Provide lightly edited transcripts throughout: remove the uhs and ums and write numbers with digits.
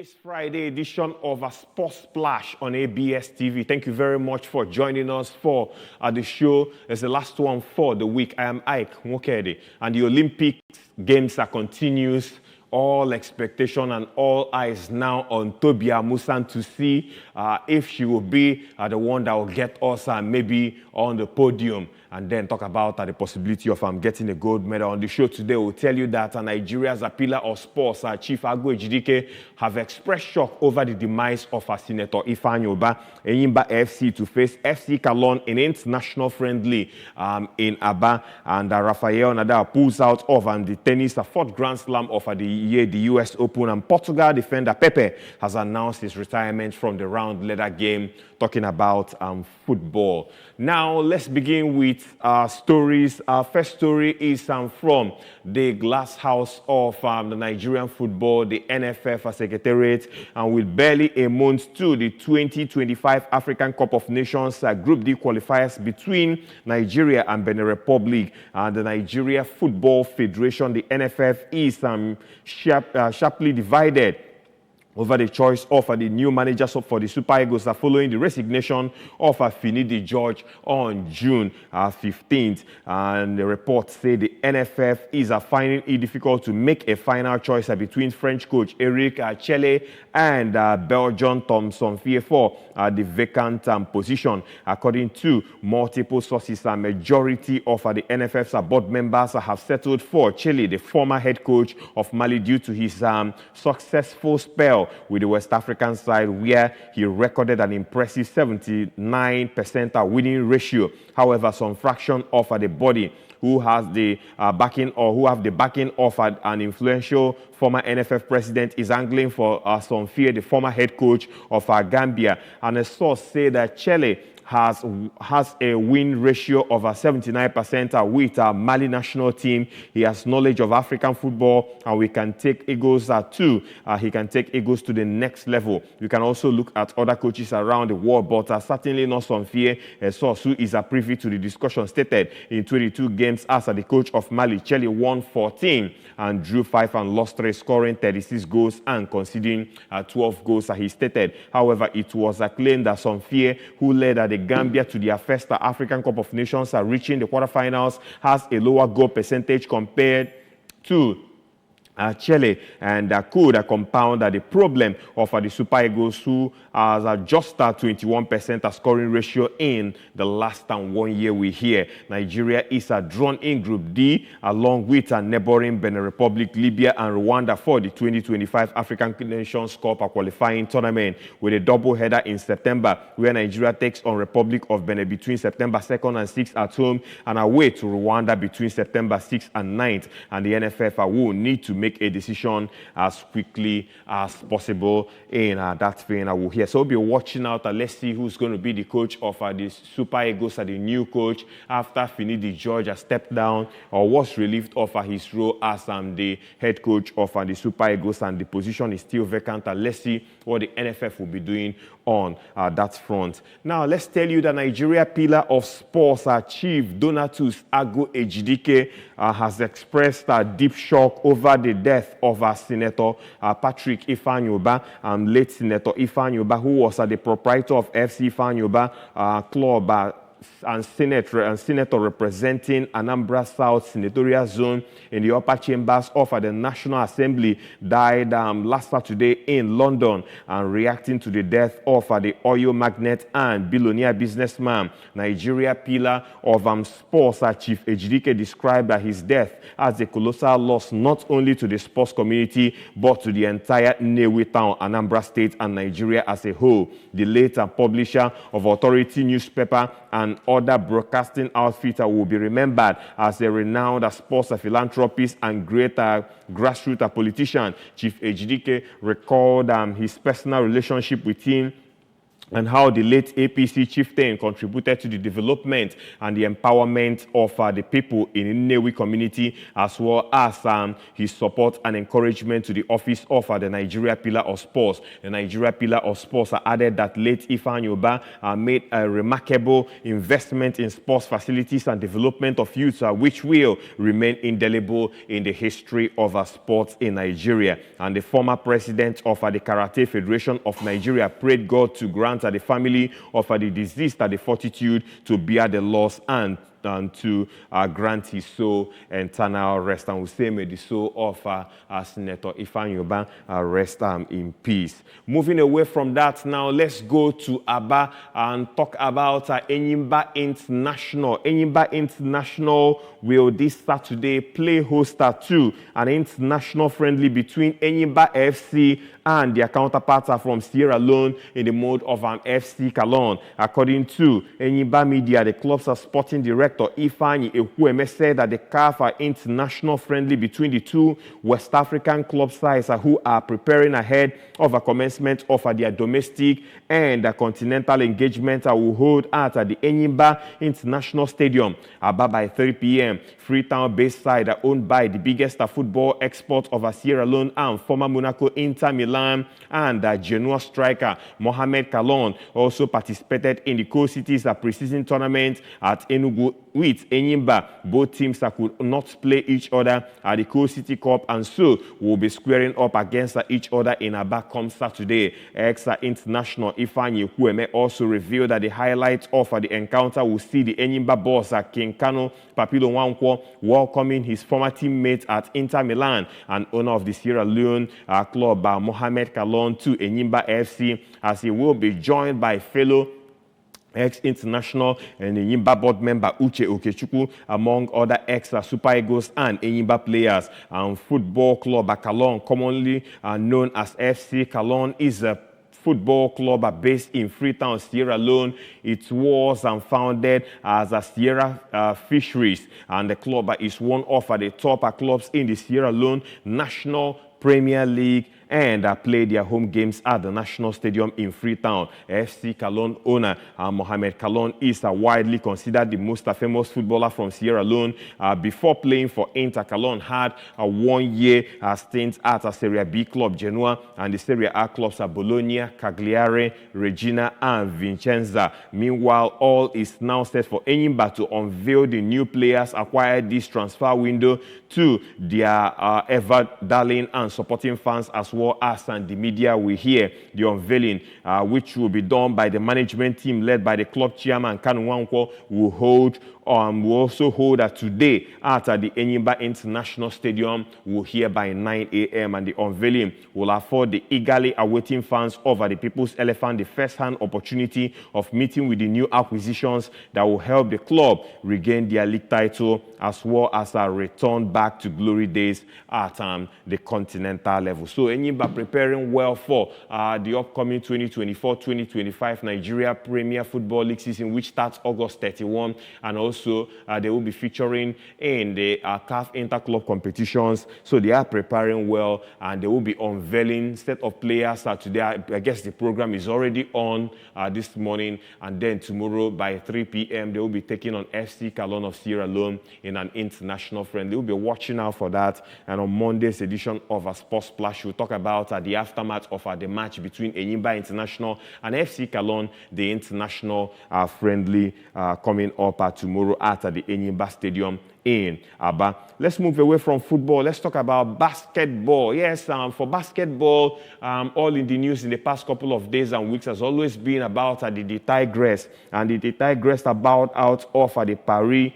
This Friday edition of a Sports Splash on ABS TV. Thank you very much for joining us for the show. It's the last one for the week. I am Ike Nwokedi, and the Olympic Games are continuous. All expectation and all eyes now on Tobi Amusan to see if she will be the one that will get us maybe on the podium, and then talk about the possibility of getting a gold medal. On the show today, we'll tell you that Nigeria's pillar of sports, Chief Agbo Ejidike, have expressed shock over the demise of Senator Ifeanyi Ubah, Enyimba FC to face FC Cologne in international friendly in Aba, and Rafael Nadal pulls out of the tennis, fourth Grand Slam of the year, the US Open, and Portugal defender Pepe has announced his retirement from the round leather game, talking about football. Now, let's begin with stories. Our first story is from the glass house of the Nigerian football, the NFF Secretariat, and with barely a month to the 2025 African Cup of Nations Group D qualifiers between Nigeria and Benin Republic. The Nigeria Football Federation, the NFF, is sharply divided over the choice of the new manager for the Super Eagles following the resignation of Finidi George on June 15th. And the reports say the NFF is finding it difficult to make a final choice between French coach Eric Chelle and Belgian Thomson Fier for the vacant position. According to multiple sources, a majority of the NFF's board members have settled for Chelle, the former head coach of Mali, due to his successful spell with the West African side, where he recorded an impressive 79% winning ratio. However, some fraction of the body who has the backing of an influential former NFF president is angling for some fear, the former head coach of Gambia. And a source said that Chelle has a win ratio of 79% with Mali national team. He has knowledge of African football, and we can take Eagles he can take Eagles to the next level. You can also look at other coaches around the world, but certainly not some fear. A source who is privy to the discussion stated in 22 games as the coach of Mali, Chelle won 14 and drew 5 and lost 3, scoring 36 goals and conceding 12 goals. He stated, however, it was claimed that some fear, who led the Gambia to their first African Cup of Nations, reaching the quarterfinals, has a lower goal percentage compared to Chelle, and could compound the problem of the Super Eagles, who has just 21% scoring ratio in the last 1 year. We hear Nigeria is drawn in Group D along with neighboring Benin Republic, Libya, and Rwanda for the 2025 African Nations Cup qualifying tournament, with a double header in September, where Nigeria takes on Republic of Benin between September 2nd and 6th at home, and away to Rwanda between September 6th and 9th. And the NFF will need to make a decision as quickly as possible in that vein. I will hear. So we'll be watching out. Let's see who's going to be the coach of the Super Eagles, the new coach after Finidi George has stepped down or was relieved of his role as the head coach of the Super Eagles, and the position is still vacant. Let's see what the NFF will be doing on that front. Now, let's tell you that Nigeria pillar of sports, Chief Donatus Agbo Ejidike, has expressed deep shock over the death of Senator Patrick Ifeanyi Ubah, late Senator Ifeanyi Ubah, who was the proprietor of FC Ifeanyi Ubah Club, and senator representing Anambra South senatorial zone in the upper chambers of the National Assembly, died last Saturday in London. And reacting to the death of the oil magnate and billionaire businessman, Nigeria pillar of sports, Chief Ejidike, described his death as a colossal loss not only to the sports community but to the entire Nnewi town, Anambra State, and Nigeria as a whole. The late publisher of Authority newspaper and other broadcasting outfitter will be remembered as a renowned sports philanthropist and great grassroots politician. Chief Ejidike recalled his personal relationship with him and how the late APC chieftain contributed to the development and the empowerment of the people in the Nnewi community, as well as his support and encouragement to the office of the Nigeria Pillar of Sports. The Nigeria Pillar of Sports added that late Ifeanyi Ubah made a remarkable investment in sports facilities and development of youth, which will remain indelible in the history of sports in Nigeria. And the former president of the Karate Federation of Nigeria prayed God to grant the family of the deceased the fortitude to bear the loss and to grant his soul eternal rest. And we say, may the soul of Senator Ifeanyi Ubah rest in peace. Moving away from that, now let's go to Aba and talk about Enyimba International. Enyimba International will this Saturday play host to an international friendly between Enyimba FC and their counterparts from Sierra Leone in the mode of FC Kalon. According to Enyimba Media, the club's sporting director Ifeanyi Ekwueme said that the CAF international friendly between the two West African club sides who are preparing ahead of a commencement of their domestic and continental engagement will hold at the Enyimba International Stadium about by 3 p.m. Freetown-based side owned by the biggest football export of Sierra Leone and former Monaco Inter Milan and Genoa striker Mohamed Kalon also participated in the Co-Cities pre-season tournament at Enugu with Enyimba. Both teams could not play each other at the Co-City Cup and so will be squaring up against each other in Aba come Saturday. Ex-international Ifeanyi Ekwueme also revealed that the highlight of the encounter will see the Enyimba boss King Kanu Papilo Nwankwo welcoming his former teammate at Inter Milan and owner of the Sierra Leone club Mohamed Kalon to Enyimba FC, as he will be joined by fellow ex-international and Enyimba board member Uche Okechukwu, among other ex-Super Eagles and Enyimba players. And football club Kalon, commonly known as FC Kalon, is a football club based in Freetown, Sierra Leone. It was founded as a Sierra Fisheries, and the club is one of the top clubs in the Sierra Leone National Premier League and played their home games at the National Stadium in Freetown. FC Kalon owner Mohamed Kalon is widely considered the most famous footballer from Sierra Leone. Before playing for Inter, Kalon had a one-year stint at a Serie B club Genoa and the Serie A clubs Bologna, Cagliari, Regina and Vicenza. Meanwhile, all is now set for Enyimba to unveil the new players acquired this transfer window to their ever-darling and supporting fans, as well as and the media will hear the unveiling, which will be done by the management team led by the club chairman Kanu Nwankwo, will also hold today at the Enyimba International Stadium. We'll hear by 9 a.m. and the unveiling will afford the eagerly awaiting fans of the People's Elephant the first-hand opportunity of meeting with the new acquisitions that will help the club regain their league title, as well as return back to glory days at the continental level. So Enyimba preparing well for the upcoming 2024-2025 Nigeria Premier Football League season, which starts August 31, and also they will be featuring in the CAF Interclub competitions. So they are preparing well, and they will be unveiling set of players today. I guess the program is already on this morning, and then tomorrow by 3 p.m. they will be taking on FC Kalon of Sierra Leone in an international friend. They will be watching out for that. And on Monday's edition of Sports Splash, we'll talk about the aftermath of the match between Enyimba International and FC Kalon, the international friendly coming up tomorrow at the Enyimba Stadium in Aba. Let's move away from football. Let's talk about basketball. Yes, for basketball, all in the news in the past couple of days and weeks has always been about the Tigress, and the Tigress about out of the Paris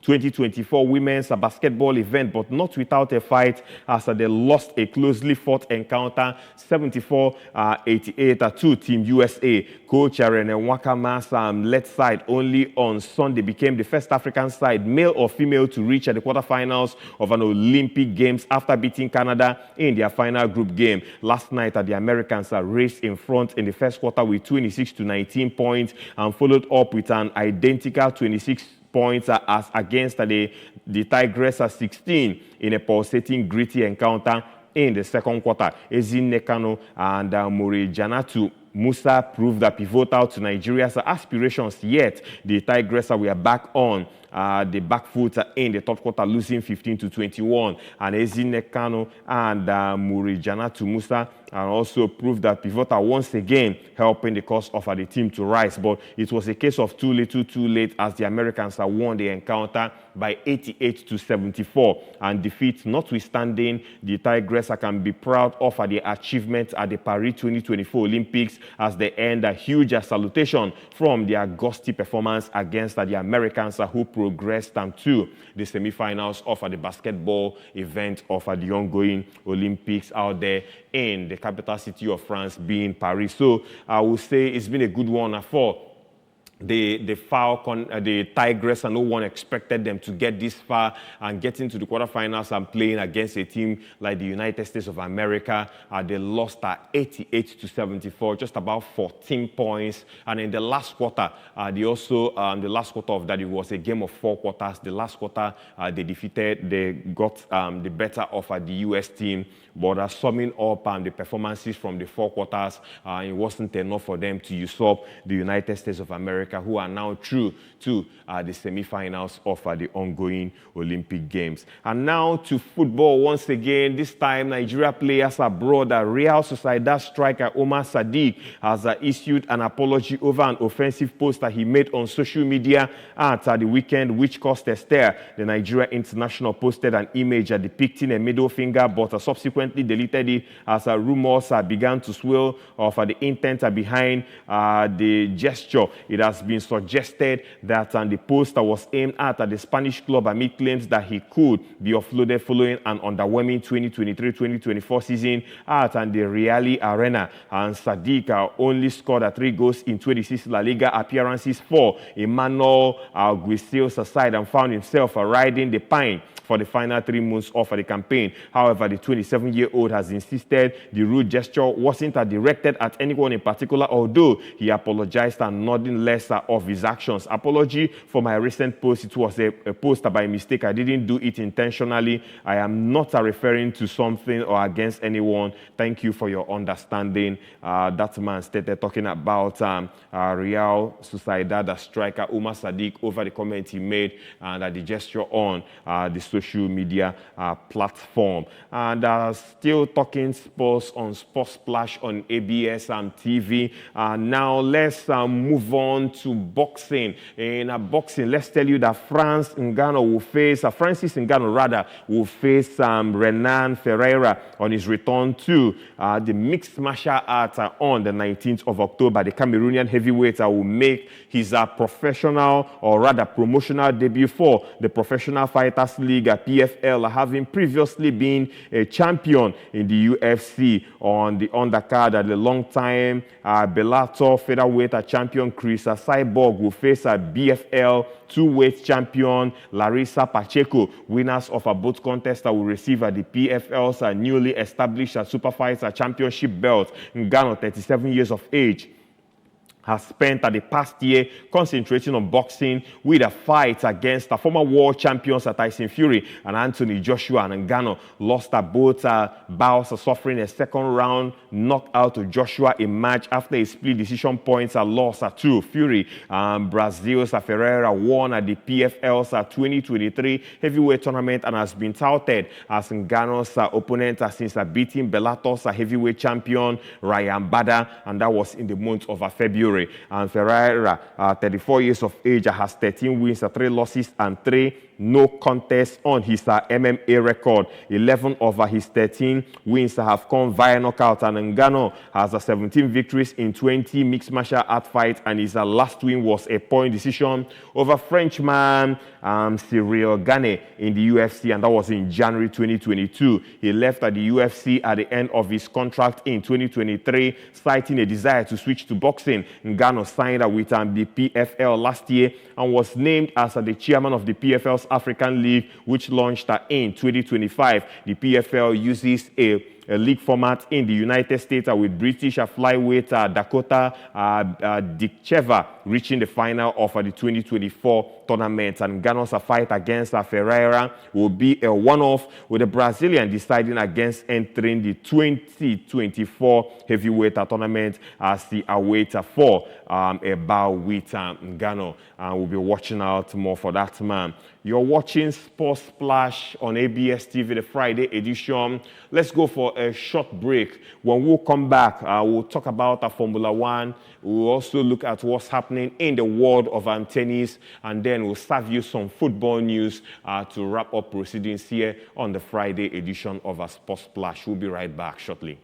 2024 women's basketball event, but not without a fight, as they lost a closely fought encounter 74-88 to Team USA. Coach Rene Wakama's led side only on Sunday became the first African side, male or female, to reach the quarterfinals of an Olympic Games after beating Canada in their final group game. Last night, the Americans raced in front in the first quarter with 26-19 points and followed up with an identical 26 points as against the Tigress 16 in a pulsating, gritty encounter in the second quarter. Ezinne Kanu and Muri Janatu Musa proved that pivotal to Nigeria's aspirations, yet the Tigresa were back on the back foot in the third quarter, losing 15-21. And Ezine Kano and Murijana Musa and also proved that pivotal once again helping the cause of the team to rise. But it was a case of too little, too late, as the Americans won the encounter by 88-74. And defeat notwithstanding, the Tigresa can be proud of the achievement at the Paris 2024 Olympics as they earned a huge salutation from their gusty performance against the Americans who progressed to the semi-finals of the basketball event of the ongoing Olympics out there in the capital city of France, being Paris. So I would say it's been a good one for the Falcon, the Tigress, and no one expected them to get this far and get into the quarterfinals and playing against a team like the United States of America. They lost at 88-74, just about 14 points. And in the last quarter, they also, the last quarter of that, it was a game of 4 quarters. The last quarter, they got the better of the U.S. team. But summing up the performances from the 4 quarters, it wasn't enough for them to usurp the United States of America, who are now through to the semi-finals of the ongoing Olympic Games. And now to football once again. This time, Nigeria players abroad. Real Sociedad striker Omar Sadiq has issued an apology over an offensive post that he made on social media at the weekend, which caused a stir. The Nigeria international posted an image depicting a middle finger, but subsequently deleted it as rumors began to swirl of the intent behind the gesture. It has been suggested that the poster was aimed at the Spanish club amid claims that he could be offloaded following an underwhelming 2023-2024 season at the Real Arena. And Sadiq only scored 3 goals in 26 La Liga appearances for Emmanuel Alguacil's side and found himself riding the pine for the final 3 months of the campaign. However, the 27-year-old has insisted the rude gesture wasn't directed at anyone in particular, although he apologized and nothing less of his actions. Apology for my recent post. It was a post by mistake. I didn't do it intentionally. I am not referring to something or against anyone. Thank you for your understanding. That man stated, talking about Real Sociedad striker Omar Sadiq over the comment he made and the gesture on the social media platform. And still talking sports on Sports Splash on ABS and TV. Now let's move on to boxing. In boxing, let's tell you that Francis Ngannou will face Renan Ferreira on his return to the mixed martial arts on the 19th of October. The Cameroonian heavyweight will make his professional, or rather promotional, debut for the Professional Fighters League, PFL, having previously been a champion in the UFC. On the undercard, the long-time Bellator featherweight champion Chris Cyborg will face a BFL two-weight champion Larissa Pacheco. Winners of both contests will receive the PFL's newly established Superfights Championship belt. Ngannou, 37 years of age, has spent the past year concentrating on boxing with a fight against the former world champions Tyson Fury and Anthony Joshua. And Ngannou lost both bouts, suffering a second-round knockout to Joshua in March after a split decision points loss to Fury. Brazil's Ferreira won the PFL's 2023 heavyweight tournament and has been touted as Ngannou's opponent since beating Bellator's heavyweight champion Ryan Bader, and that was in the month of February. And Ferreira, 34 years of age, has 13 wins, 3 losses, and 3 no contests on his MMA record. 11 of his 13 wins have come via knockout, and Ngannou has 17 victories in 20 mixed martial art fights, and his last win was a point decision over Frenchman Cyril Gane in the UFC, and that was in January 2022. He left the UFC at the end of his contract in 2023, citing a desire to switch to boxing. Ngannou signed with the PFL last year and was named as the chairman of the PFL's African League, which launched in 2025. The PFL uses a league format in the United States with British flyweight Dakota Dikcheva reaching the final of the 2024 tournament. And Ghana's fight against Ferreira will be a one-off, with the Brazilian deciding against entering the 2024 heavyweight tournament as the awaiter for a bout with Ghana. And we'll be watching out more for that man. You're watching Sports Splash on ABS TV, the Friday edition. Let's go for a short break. When we'll come back, we'll talk about Formula One. We'll also look at what's happening in the world of tennis, and then we'll serve you some football news to wrap up proceedings here on the Friday edition of Sports Splash. We'll be right back shortly.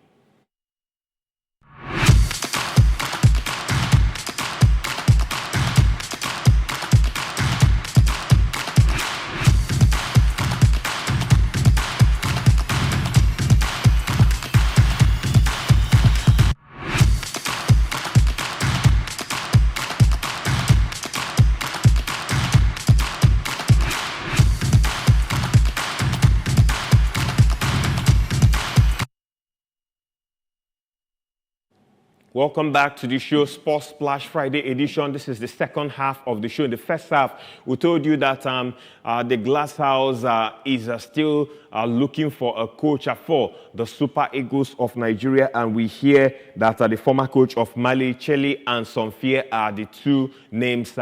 Welcome back to the show, Sports Splash Friday edition. This is the second half of the show. In the first half, we told you that the Glass House is still looking for a coach for the Super Eagles of Nigeria, and we hear that the former coach of Mali, Chelle and Somfie are the two names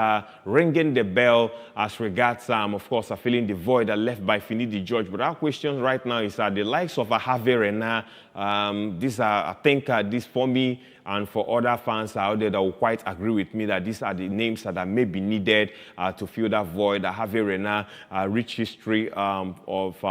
ringing the bell as regards, of course, filling the void left by Finidi George. But our question right now is the likes of Hervé Renard. These are, I think, this for me and for other fans out there that will quite agree with me that these are the names that may be needed to fill that void. Hervé Renard, rich history of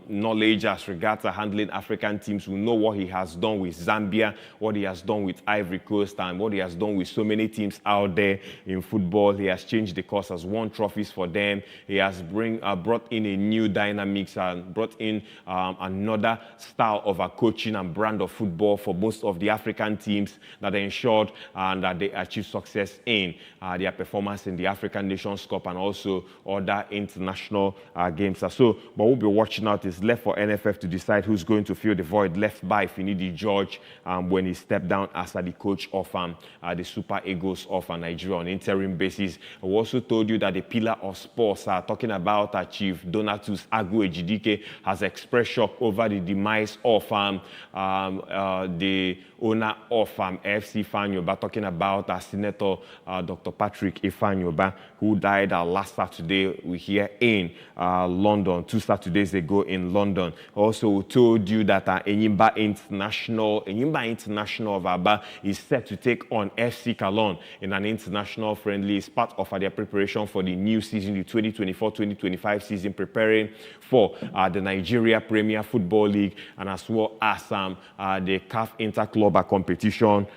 knowledge as regards handling African teams. We know what he has done with Zambia, what he has done with Ivory Coast, and what he has done with so many teams out there in football. He has changed the course, has won trophies for them. He has brought in a new dynamics and brought in another style of coaching and brand of football for most of the African teams that ensured and that they achieved success in their performance in the African Nations Cup and also other international games. But we'll be watching out. It's left for NFF to decide who's going to fill the void left by Finidi George when he stepped down as the coach of the Super Eagles of Nigeria on interim basis. We also told you that the pillar of sports, talking about Chief Donatus Agu Ejidike, has expressed shock over the demise of the owner of FC Fanyoba, talking about Senator Dr. Patrick Ifanyoba, who died last Saturday, we hear, in London, 2 Saturdays ago in London. Also, we told you that Enyimba International of Aba is set to take on FC Cologne in an international friendly. It's part of their preparation for the new season, the 2024-2025 season, preparing for the Nigeria Premier Football League and as well as the CAF Interclub competition.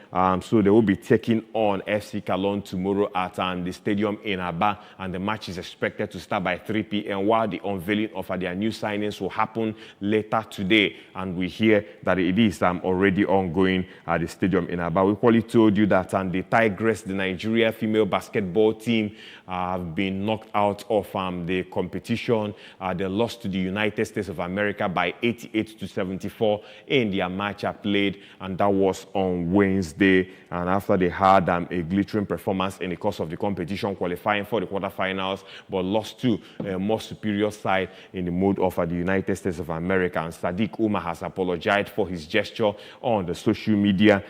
So they will be taking on FC Cologne tomorrow at the stadium in Aba, and the match is expected to start by 3 p.m. while the unveiling of their new signings will happen later today. And we hear that it is already ongoing at the stadium in Aba. We probably told you that the Tigress, the Nigeria female basketball team, have been knocked out of the competition. They lost to the United States of America by 88-74 in their match played, and that was on Wednesday. And after they had a glittering performance in the course of the competition, qualifying for the quarterfinals, but lost to a more superior side in the mode of the United States of America. And Sadiq Umar has apologized for his gesture on the social media.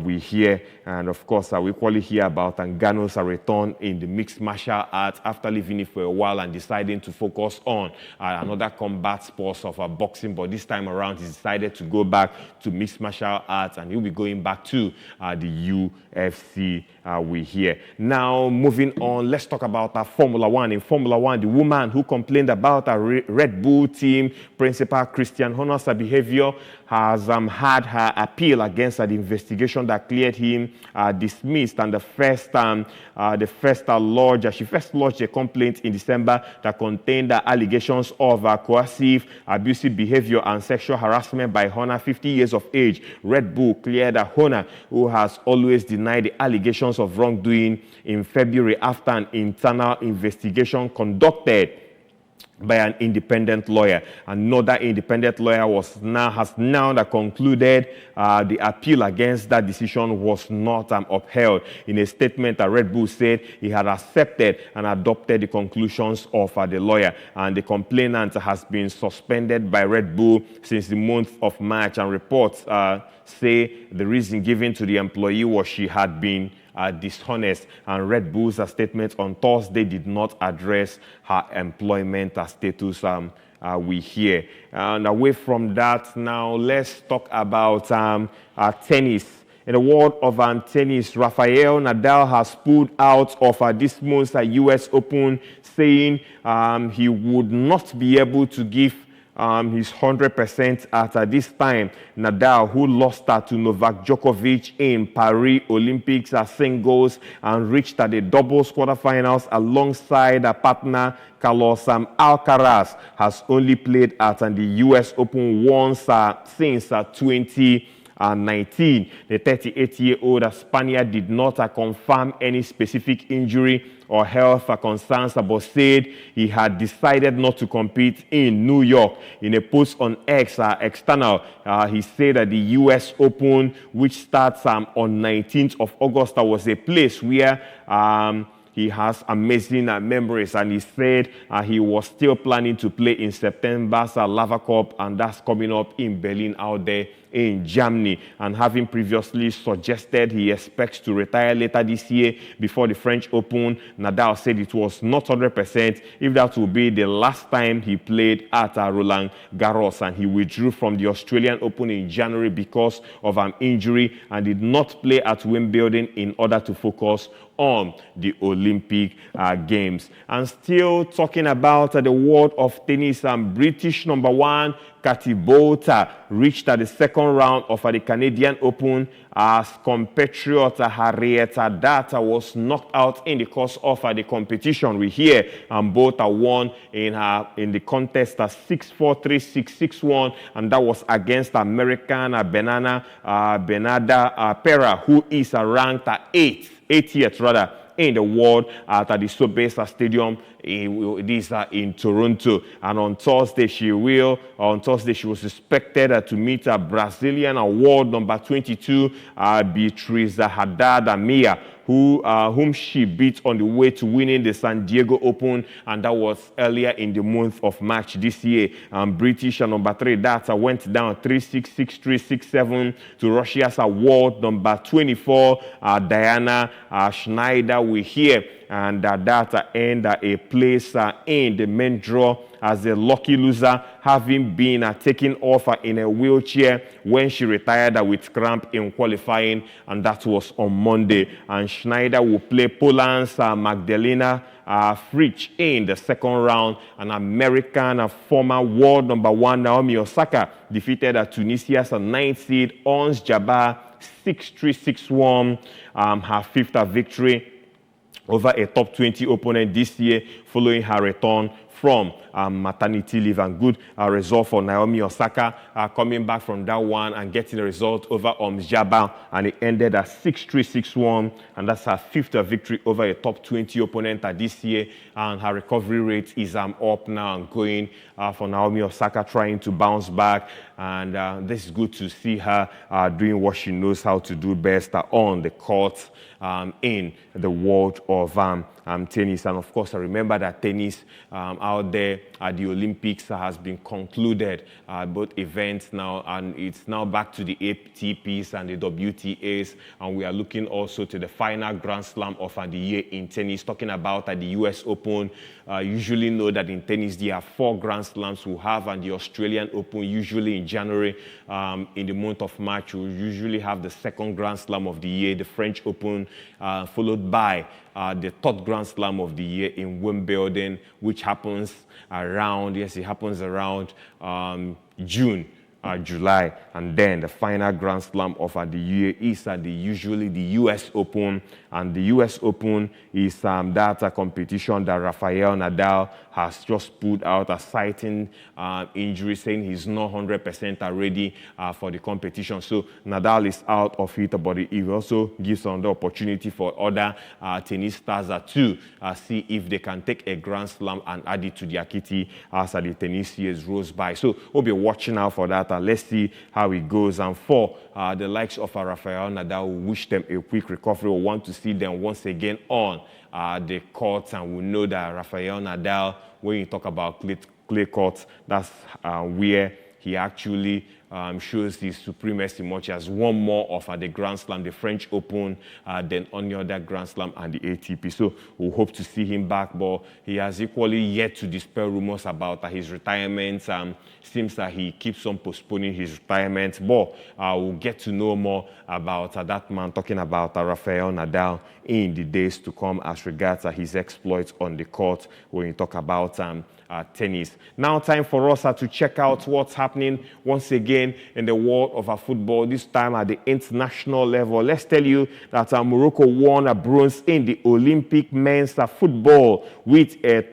We hear, and of course, we equally hear about Ngano's return in the mixed martial arts after leaving it for a while and deciding to focus on another combat sports of boxing. But this time around, he decided to go back to mixed martial arts, and he'll be going back to the UFC. We hear. Now, moving on, let's talk about Formula One. In Formula One, the woman who complained about a Red Bull team principal Christian Horner's behavior has had her appeal against the investigation that cleared him dismissed. And she first lodged a complaint in December that contained allegations of coercive, abusive behavior and sexual harassment by Horner, 50 years of age. Red Bull cleared Horner, who has always denied the allegations of wrongdoing, in February after an internal investigation conducted by an independent lawyer. Another independent lawyer has now concluded the appeal against that decision was not upheld. In a statement, Red Bull said he had accepted and adopted the conclusions of the lawyer, and the complainant has been suspended by Red Bull since the month of March, and reports say the reason given to the employee was she had been dishonest, and Red Bull's statement on Thursday did not address her employment status. We hear. And away from that, now let's talk about tennis. In the world of tennis, Rafael Nadal has pulled out of this month's US Open, saying he would not be able to give his 100% at this time. Nadal, who lost to Novak Djokovic in Paris Olympics singles and reached the doubles quarterfinals alongside partner Carlos Alcaraz, has only played at the US Open once since 2019. The 38-year-old Spaniard did not confirm any specific injury or health concerns, but said he had decided not to compete in New York. In a post on X external, he said that the US Open, which starts on 19th of August, was a place where he has amazing memories, and he said he was still planning to play in September's Lava Cup, and that's coming up in Berlin out there in Germany. And having previously suggested he expects to retire later this year before the French Open, Nadal said it was not 100% if that will be the last time he played at Roland Garros, and he withdrew from the Australian Open in January because of an injury and did not play at Wimbledon in order to focus on the Olympic Games. And still talking about the world of tennis, British number one Katie Boulter reached the second round of the Canadian Open as compatriot Henrietta Data was knocked out in the course of the competition. We hear Boulter won in the contest 6-4, 3-6, 6-1, and that was against American Bernarda Pera, who is ranked 80th rather in the world at the Sobeys Stadium. These are in Toronto, and on Thursday she was expected to meet a Brazilian world number 22 Beatriz Haddad Mia, whom she beat on the way to winning the San Diego Open, and that was earlier in the month of March this year. British number 3 Data went down 3-6, 6-3, 6-7 to Russia's world number 24 Diana Schneider. We hear and Data earned a place in the main draw as a lucky loser, having been taken off in a wheelchair when she retired with cramp in qualifying, and that was on Monday. And Schneider will play Poland's Magdalena Fritsch in the second round. An American former world number 1 Naomi Osaka defeated Tunisia's 9th seed Ons Jabeur 6-3, 6-1, her fifth victory over a top 20 opponent this year following her return from maternity leave. And good result for Naomi Osaka, coming back from that one and getting a result over Jabeur, and it ended at 6-3, 6-1, and that's her fifth victory over a top 20 opponent this year, and her recovery rate is up now and going for Naomi Osaka, trying to bounce back, and this is good to see her doing what she knows how to do best on the court in the world of tennis. And of course, I remember that tennis out there at the Olympics has been concluded, both events now, and it's now back to the ATPs and the WTAs, and we are looking also to the final Grand Slam of the year in tennis. Talking about the US Open, usually know that in tennis there are 4 Grand Slams we have, and the Australian Open usually in January. In the month of March, we usually have the second Grand Slam of the year, the French Open, followed by the third Grand Slam of the year in Wimbledon, which happens around, June. July, and then the final Grand Slam of the year is usually the U.S. Open, and the U.S. Open is that competition that Rafael Nadal has just put out, citing injury, saying he's not 100% ready for the competition. So Nadal is out of it, but it also gives another opportunity for other tennis stars to see if they can take a Grand Slam and add it to their kitty as the tennis years rolls by. So we'll be watching out for that. Let's see how it goes. And for the likes of Rafael Nadal, we wish them a quick recovery. We want to see them once again on the courts, and we know that Rafael Nadal, when you talk about clay courts, that's where he actually shows his supremacy, much as one more of the Grand Slam, the French Open, than any other Grand Slam and the ATP. So we hope to see him back, but he has equally yet to dispel rumors about his retirement. Seems that he keeps on postponing his retirement, but we'll get to know more about that man, talking about Rafael Nadal, in the days to come as regards his exploits on the court when you talk about tennis. Now time for us to check out what's happening once again in the world of football, this time at the international level. Let's tell you that Morocco won a bronze in the Olympic men's football with a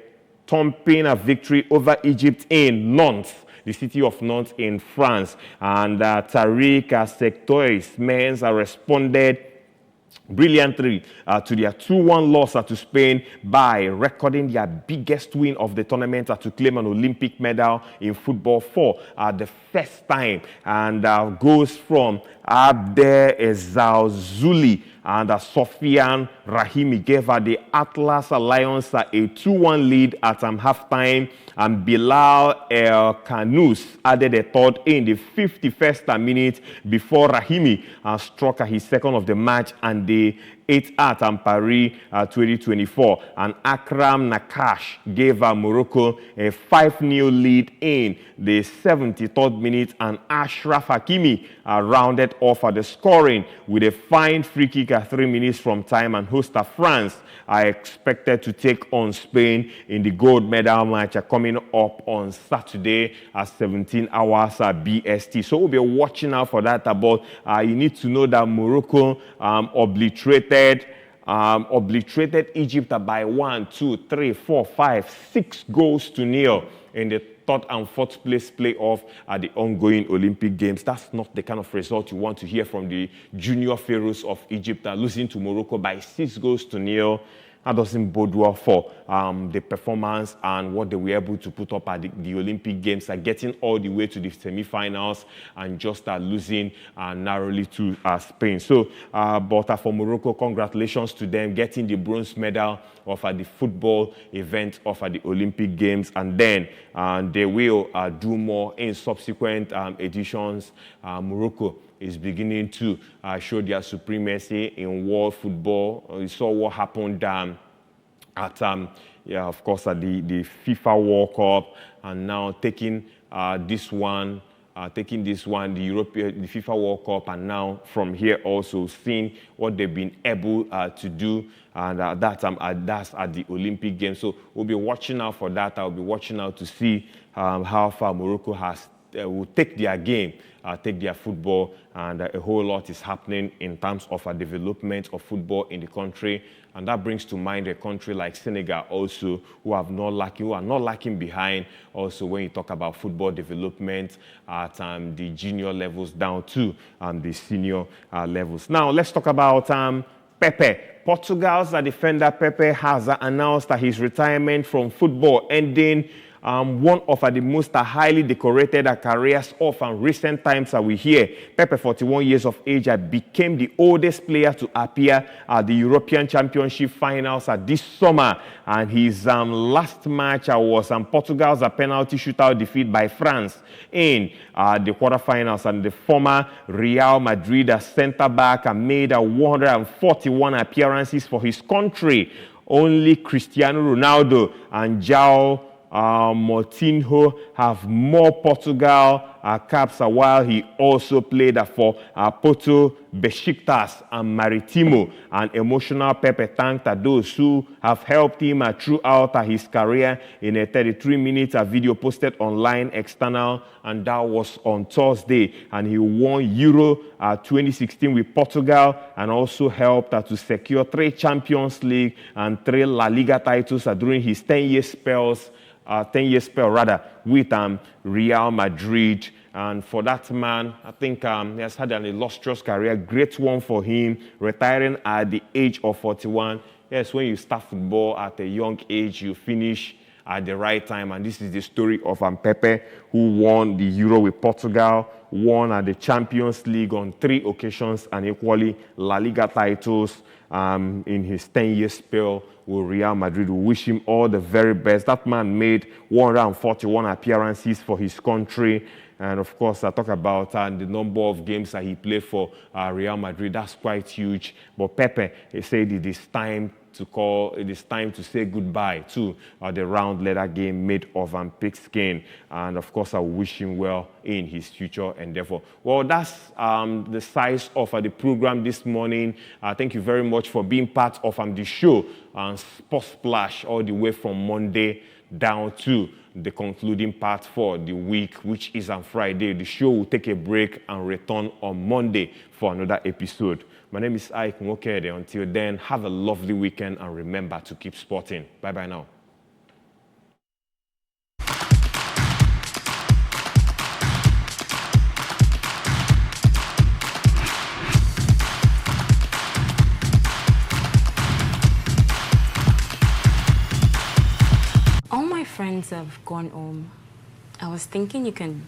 thumping victory over Egypt in Nantes, the city of Nantes in France. And Tariq Sektois men's responded brilliantly to their 2-1 loss to Spain by recording their biggest win of the tournament to claim an Olympic medal in football for the first time, and goes from Abdel Zuli and Sofian Rahimi gave the Atlas Lions a 2-1 lead at halftime, and Bilal El Kanous added a third in the 51st minute before Rahimi struck his second of the match, and the 8 at Paris 2024. And Akram Nakash gave Morocco a 5-0 lead in the 73rd minute, and Ashraf Hakimi rounded off the scoring with a fine free kick at 3 minutes from time, and host France are expected to take on Spain in the gold medal match coming up on Saturday at 17 hours BST. So we'll be watching out for that. But you need to know that Morocco obliterated Egypt by 1, 2, 3, 4, 5, 6 goals to nil in the third and fourth place playoff at the ongoing Olympic Games. That's not the kind of result you want to hear from the junior pharaohs of Egypt, losing to Morocco by 6 goals to nil. That doesn't bode well for the performance and what they were able to put up at the Olympic Games, getting all the way to the semi-finals and just losing narrowly to Spain. So, but for Morocco, congratulations to them getting the bronze medal of the football event of the Olympic Games, and then they will do more in subsequent editions. Morocco is beginning to show their supremacy in world football. We saw what happened at, of course, at the FIFA World Cup, and now taking this one, the FIFA World Cup, and now from here also seeing what they've been able to do, and that's at the Olympic Games. So we'll be watching out for that. I'll be watching out to see how far Morocco will take their game, take their football, and a whole lot is happening in terms of a development of football in the country. And that brings to mind a country like Senegal also, who are not lacking behind also when you talk about football development at the junior levels down to the senior levels. Now let's talk about Pepe. Portugal's defender Pepe has announced his retirement from football, ending one of the most highly decorated careers of recent times we hear. Pepe, 41 years of age, became the oldest player to appear at the European Championship finals this summer, and his last match was Portugal's penalty shootout defeat by France in the quarterfinals, and the former Real Madrid centre-back made 141 appearances for his country. Only Cristiano Ronaldo and João Moutinho have more Portugal caps, while he also played for Porto, Besiktas, and Maritimo. An emotional Pepe thanked those who have helped him throughout his career in a 33-minute video posted online external, and that was on Thursday. And he won Euro 2016 with Portugal, and also helped to secure 3 Champions League and 3 La Liga titles during his 10-year spells. 10-year spell with Real Madrid. And for that man, I think he has had an illustrious career, great one for him, retiring at the age of 41. Yes, when you start football at a young age, you finish at the right time. And this is the story of Pepe, who won the Euro with Portugal, won at the Champions League on 3 occasions, and equally La Liga titles in his 10-year spell with Real Madrid. We wish him all the very best. That man made 141 appearances for his country. And of course, I talk about the number of games that he played for Real Madrid. That's quite huge. But Pepe, he said it is time to say goodbye to the round leather game made of pigskin. And of course, I wish him well in his future endeavor. Well, that's the size of the program this morning. Thank you very much for being part of the show, Sports Splash, all the way from Monday down to the concluding part for the week, which is on Friday. The show will take a break and return on Monday for another episode. My name is Ike Nwokede. Until then, have a lovely weekend and remember to keep sporting. Bye-bye now. All my friends have gone home. I was thinking you can